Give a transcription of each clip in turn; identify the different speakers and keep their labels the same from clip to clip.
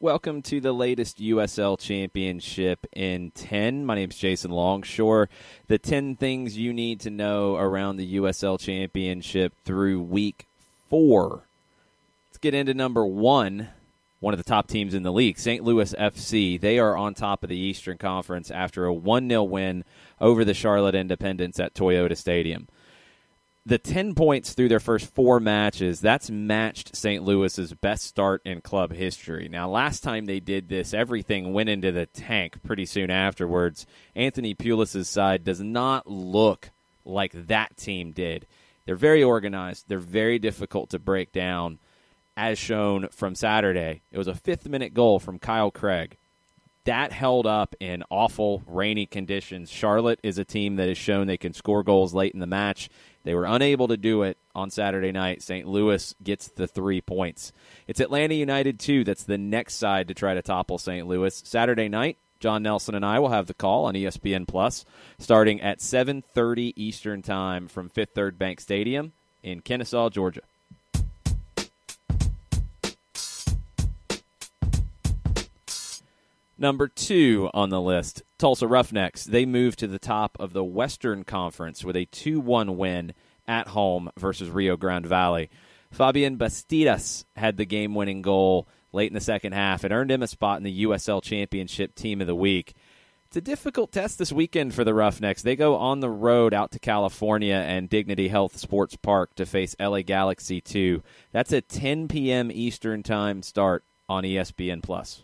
Speaker 1: Welcome to the latest USL Championship in 10. My name is Jason Longshore. The 10 things you need to know around the USL Championship through Week 4. Let's get into number 1, one of the top teams in the league, St. Louis FC. They are on top of the Eastern Conference after a 1-0 win over the Charlotte Independents at Toyota Stadium. The 10 points through their first 4 matches, that's matched St. Louis's best start in club history. Now, last time they did this, everything went into the tank pretty soon afterwards. Anthony Pulis' side does not look like that team did. They're very organized. They're very difficult to break down, as shown from Saturday. It was a 5th-minute goal from Kyle Craig. That held up in awful, rainy conditions. Charlotte is a team that has shown they can score goals late in the match. They were unable to do it on Saturday night. St. Louis gets the 3 points. It's Atlanta United, too. That's the next side to try to topple St. Louis. Saturday night, John Nelson and I will have the call on ESPN Plus starting at 7:30 Eastern Time from Fifth Third Bank Stadium in Kennesaw, Georgia. Number 2 on the list, Tulsa Roughnecks. They moved to the top of the Western Conference with a 2-1 win at home versus Rio Grande Valley. Fabian Bastidas had the game-winning goal late in the second half. It earned him a spot in the USL Championship Team of the Week. It's a difficult test this weekend for the Roughnecks. They go on the road out to California and Dignity Health Sports Park to face LA Galaxy 2. That's a 10 p.m. Eastern Time start on ESPN Plus.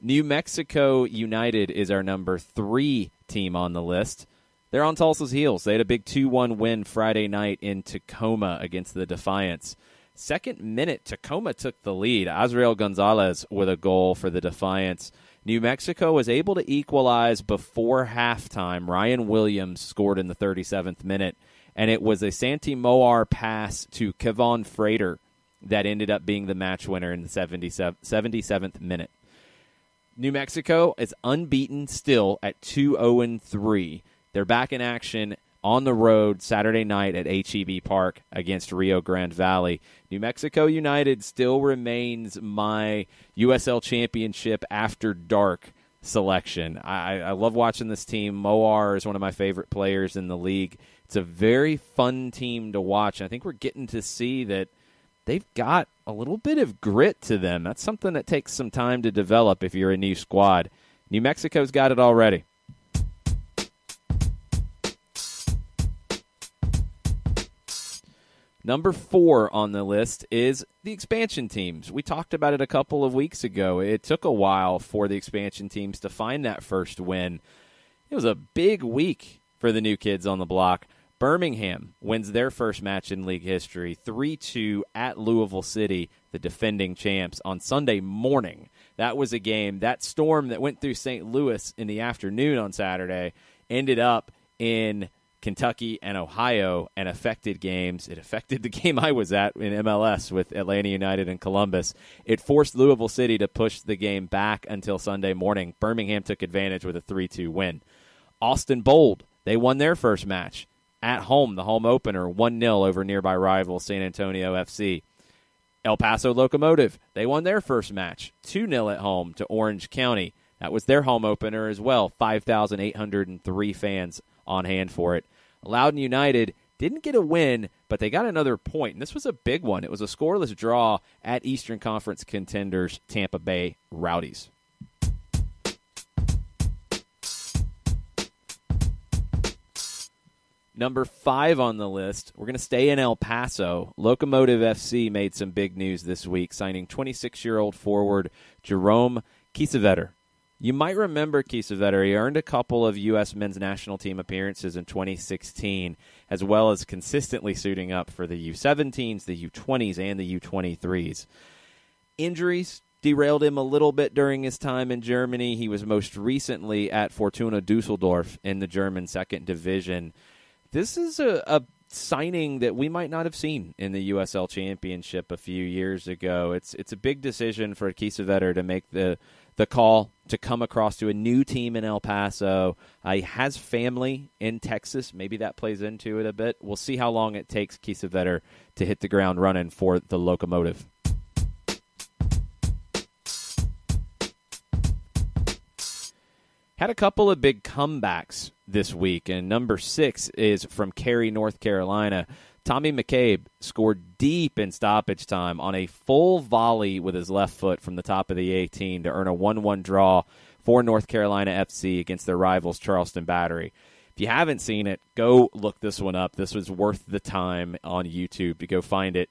Speaker 1: New Mexico United is our number 3 team on the list. They're on Tulsa's heels. They had a big 2-1 win Friday night in Tacoma against the Defiants. Second minute, Tacoma took the lead. Azrael Gonzalez with a goal for the Defiants. New Mexico was able to equalize before halftime. Ryan Williams scored in the 37th minute, and it was a Santi Moar pass to Kevon Frater that ended up being the match winner in the 77th minute. New Mexico is unbeaten still at 2-0-3. They're back in action on the road Saturday night at HEB Park against Rio Grande Valley. New Mexico United still remains my USL Championship After Dark selection. I love watching this team. Moar is one of my favorite players in the league. It's a very fun team to watch. I think we're getting to see that they've got a little bit of grit to them. That's something that takes some time to develop if you're a new squad. New Mexico's got it already. Number 4 on the list is the expansion teams. We talked about it a couple of weeks ago. It took a while for the expansion teams to find that first win. It was a big week for the new kids on the block. Birmingham wins their first match in league history, 3-2 at Louisville City, the defending champs, on Sunday morning. That was a game. That storm that went through St. Louis in the afternoon on Saturday ended up in Kentucky and Ohio and affected games. It affected the game I was at in MLS with Atlanta United and Columbus. It forced Louisville City to push the game back until Sunday morning. Birmingham took advantage with a 3-2 win. Austin Bold, they won their first match at home, the home opener, 1-0 over nearby rival San Antonio FC. El Paso Locomotive, they won their first match, 2-0 at home to Orange County. That was their home opener as well, 5,803 fans on hand for it. Loudoun United didn't get a win, but they got another point, and this was a big one. It was a scoreless draw at Eastern Conference contenders Tampa Bay Rowdies. Number 5 on the list, we're going to stay in El Paso. Locomotive FC made some big news this week, signing 26-year-old forward Jerome Kiesewetter. You might remember Kiesewetter. He earned a couple of U.S. men's national team appearances in 2016, as well as consistently suiting up for the U17s, the U20s, and the U23s. Injuries derailed him a little bit during his time in Germany. He was most recently at Fortuna Düsseldorf in the German second division. This is a signing that we might not have seen in the USL Championship a few years ago. It's a big decision for Kiesewetter to make the the call to come across to a new team in El Paso. He has family in Texas. Maybe that plays into it a bit. We'll see how long it takes Kiesewetter to hit the ground running for the Locomotive. Had a couple of big comebacks this week, and number 6 is from Cary, North Carolina. Tommy McCabe scored deep in stoppage time on a full volley with his left foot from the top of the 18 to earn a 1-1 draw for North Carolina FC against their rivals Charleston Battery. If you haven't seen it, go look this one up. This was worth the time on YouTube to go find it.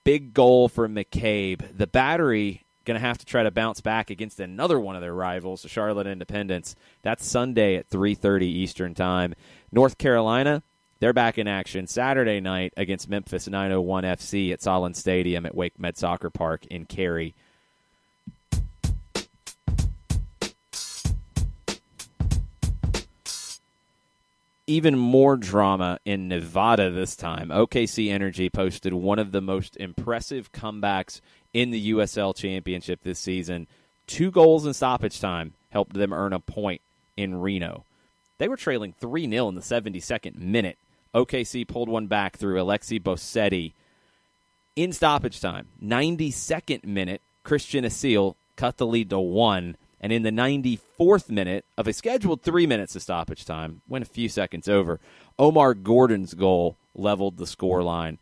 Speaker 1: Big goal for McCabe. The Battery going to have to try to bounce back against another one of their rivals, the Charlotte Independence. That's Sunday at 3:30 Eastern Time. North Carolina, they're back in action Saturday night against Memphis 901 FC at Solon Stadium at Wake Med Soccer Park in Cary. Even more drama in Nevada this time. OKC Energy posted one of the most impressive comebacks in the USL Championship this season. 2 goals in stoppage time helped them earn a point in Reno. They were trailing 3-0 in the 72nd minute. OKC pulled one back through Alexi Bossetti. In stoppage time, 92nd minute, Christian Asil cut the lead to 1. And in the 94th minute of a scheduled 3 minutes of stoppage time, went a few seconds over, Omar Gordon's goal leveled the scoreline.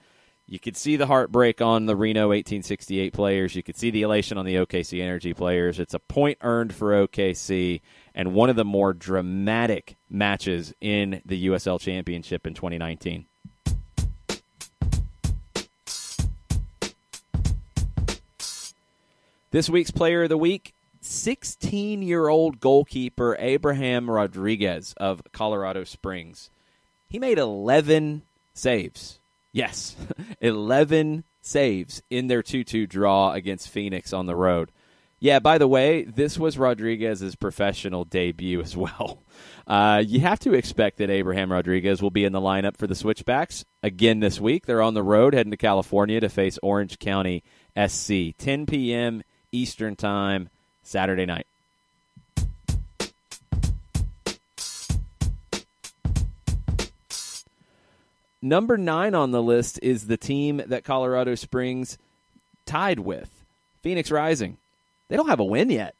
Speaker 1: You could see the heartbreak on the Reno 1868 players. You could see the elation on the OKC Energy players. It's a point earned for OKC and one of the more dramatic matches in the USL Championship in 2019. This week's Player of the Week, 16-year-old goalkeeper Abraham Rodriguez of Colorado Springs. He made 11 saves. Yes, 11 saves in their 2-2 draw against Phoenix on the road. Yeah, by the way, this was Rodriguez's professional debut as well. You have to expect that Abraham Rodriguez will be in the lineup for the Switchbacks again this week. They're on the road heading to California to face Orange County SC. 10 p.m. Eastern Time, Saturday night. Number 9 on the list is the team that Colorado Springs tied with, Phoenix Rising. They don't have a win yet.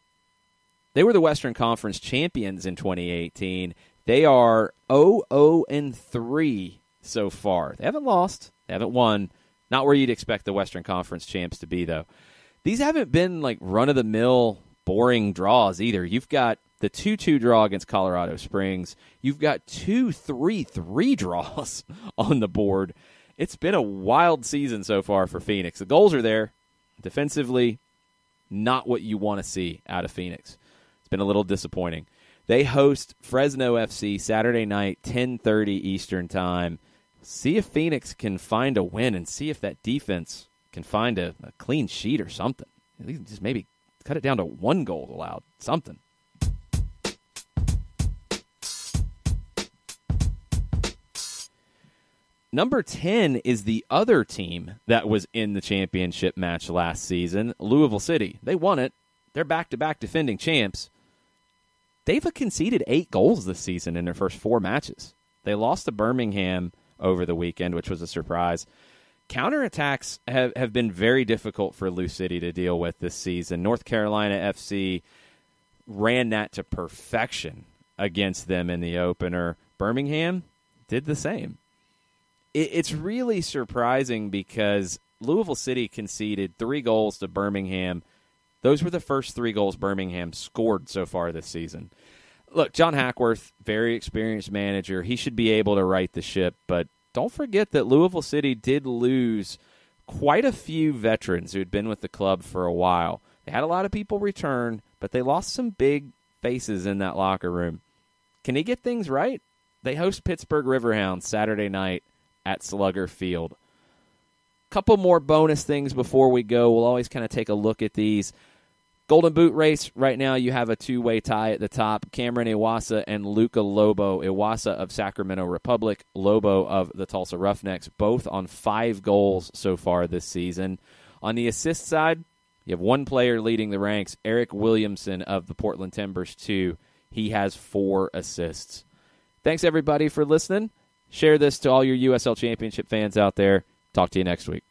Speaker 1: They were the Western Conference champions in 2018. They are 0-3 so far. They haven't lost. They haven't won. Not where you'd expect the Western Conference champs to be, though. These haven't been like run-of-the-mill, boring draws either. You've got the 2-2 draw against Colorado Springs. You've got 2 3-3 draws on the board. It's been a wild season so far for Phoenix. The goals are there. Defensively, not what you want to see out of Phoenix. It's been a little disappointing. They host Fresno FC Saturday night, 10:30 Eastern Time. See if Phoenix can find a win and see if that defense can find a clean sheet or something. At least just maybe cut it down to 1 goal allowed. Something. Number 10 is the other team that was in the championship match last season, Louisville City. They won it. They're back-to-back defending champs. They've conceded 8 goals this season in their first 4 matches. They lost to Birmingham over the weekend, which was a surprise. Counterattacks have been very difficult for Lou City to deal with this season. North Carolina FC ran that to perfection against them in the opener. Birmingham did the same. It's really surprising because Louisville City conceded 3 goals to Birmingham. Those were the first 3 goals Birmingham scored so far this season. Look, John Hackworth, very experienced manager. He should be able to right the ship, but don't forget that Louisville City did lose quite a few veterans who had been with the club for a while. They had a lot of people return, but they lost some big faces in that locker room. Can he get things right? They host Pittsburgh Riverhounds Saturday night at Slugger Field. Couple more bonus things before we go. We'll always kind of take a look at these. Golden Boot race, right now you have a 2-way tie at the top. Cameron Iwasa and Luca Lobo. Iwasa of Sacramento Republic, Lobo of the Tulsa Roughnecks, both on 5 goals so far this season. On the assist side, You have one player leading the ranks, Eric Williamson of the Portland Timbers 2. He has 4 assists. Thanks, everybody, for listening. Share this to all your USL Championship fans out there. Talk to you next week.